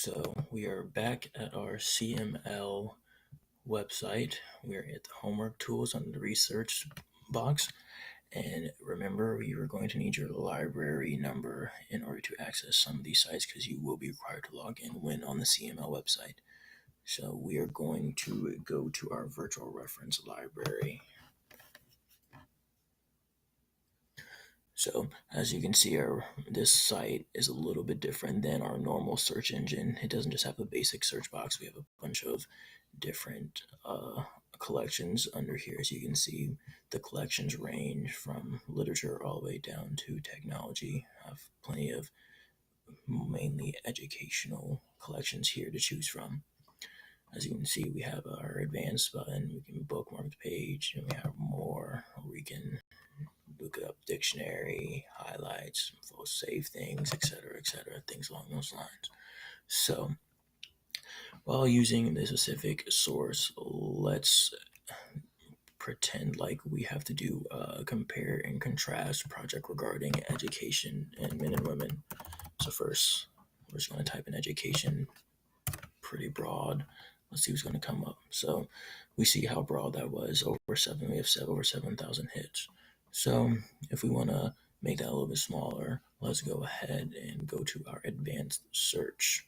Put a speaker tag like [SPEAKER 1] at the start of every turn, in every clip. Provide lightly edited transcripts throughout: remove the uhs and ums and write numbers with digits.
[SPEAKER 1] So we are back at our CML website. We are at the homework tools under the research box. And remember, you are going to need your library number in order to access some of these sites because you will be required to log in when on the CML website. So we are going to go to our virtual reference library. So as you can see, this site is a little bit different than our normal search engine. It doesn't just have a basic search box. We have a bunch of different collections under here. As you can see, the collections range from literature all the way down to technology. I have plenty of mainly educational collections here to choose from. As you can see, we have our advanced button. We can bookmark the page, and we have more. We can look up dictionary, highlights, save things, etc., things along those lines. So, while using the specific source, let's pretend like we have to do a compare and contrast project regarding education and men and women. So first, we're just going to type in education, pretty broad. Let's see what's going to come up. So we see how broad that was. We have over 7,000 hits. So if we want to make that a little bit smaller, let's go ahead and go to our advanced search.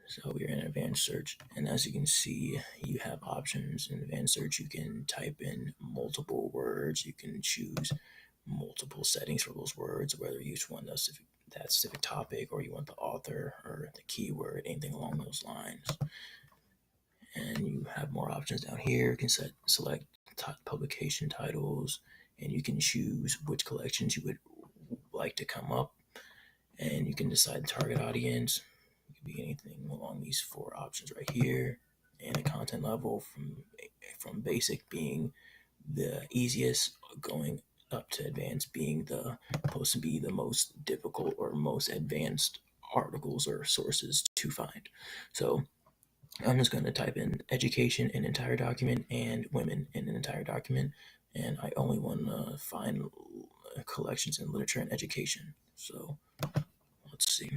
[SPEAKER 1] So we're in advanced search, and as you can see, you have options in advanced search. You can type in multiple words. You can choose multiple settings for those words, whether you just want that specific topic, or you want the author or the keyword, anything along those lines. And you have more options down here. You can select publication titles, and you can choose which collections you would like to come up, and you can decide the target audience. It could be anything along these four options right here, and a content level from basic being the easiest, going up to advanced being supposed to be the most difficult or most advanced articles or sources to find. So I'm just going to type in education in entire document and women in an entire document, and I only want to find collections in literature and education. So let's see.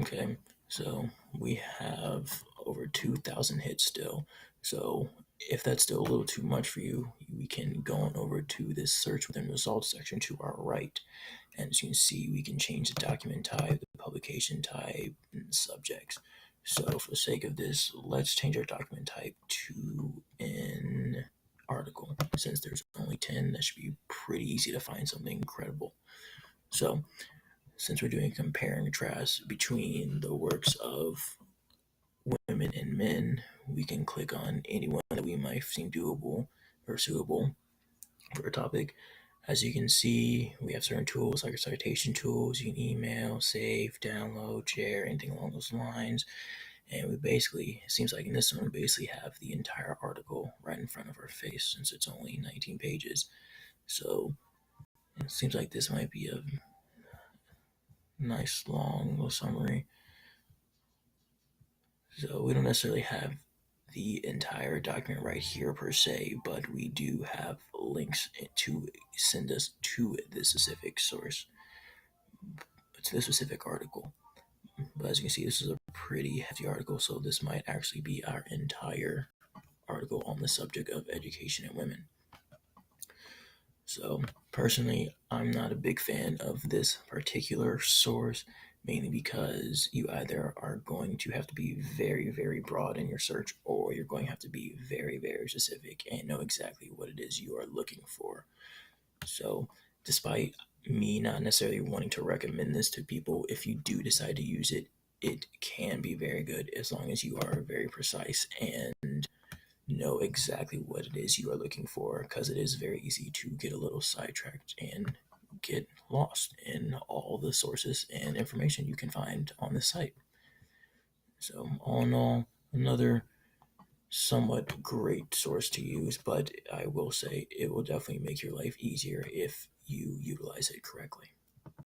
[SPEAKER 1] Okay, so we have over 2,000 hits still. So if that's still a little too much for you, we can go on over to this search within results section to our right. And as you can see, we can change the document type, the publication type, and the subjects. So for the sake of this, let's change our document type to an article. Since there's only 10, that should be pretty easy to find something credible. So since we're doing compare and contrast between the works of women and men, we can click on anyone that we might seem doable or suitable for a topic. As you can see, we have certain tools like our citation tools. You can email, save, download, share, anything along those lines. And it seems like in this one, we basically have the entire article right in front of our face since it's only 19 pages. So it seems like this might be a nice long little summary. So we don't necessarily have the entire document right here per se, but we do have links to send us to the specific source, to the specific article. But as you can see, this is a pretty hefty article, so this might actually be our entire article on the subject of education and women. So personally, I'm not a big fan of this particular source, mainly because you either are going to have to be very, very broad in your search, or you're going to have to be very, very specific and know exactly what it is you are looking for. So despite me not necessarily wanting to recommend this to people, if you do decide to use it, it can be very good as long as you are very precise and know exactly what it is you are looking for, because it is very easy to get a little sidetracked and get lost in all the sources and information you can find on the site. So all in all, another somewhat great source to use, but I will say it will definitely make your life easier if you utilize it correctly.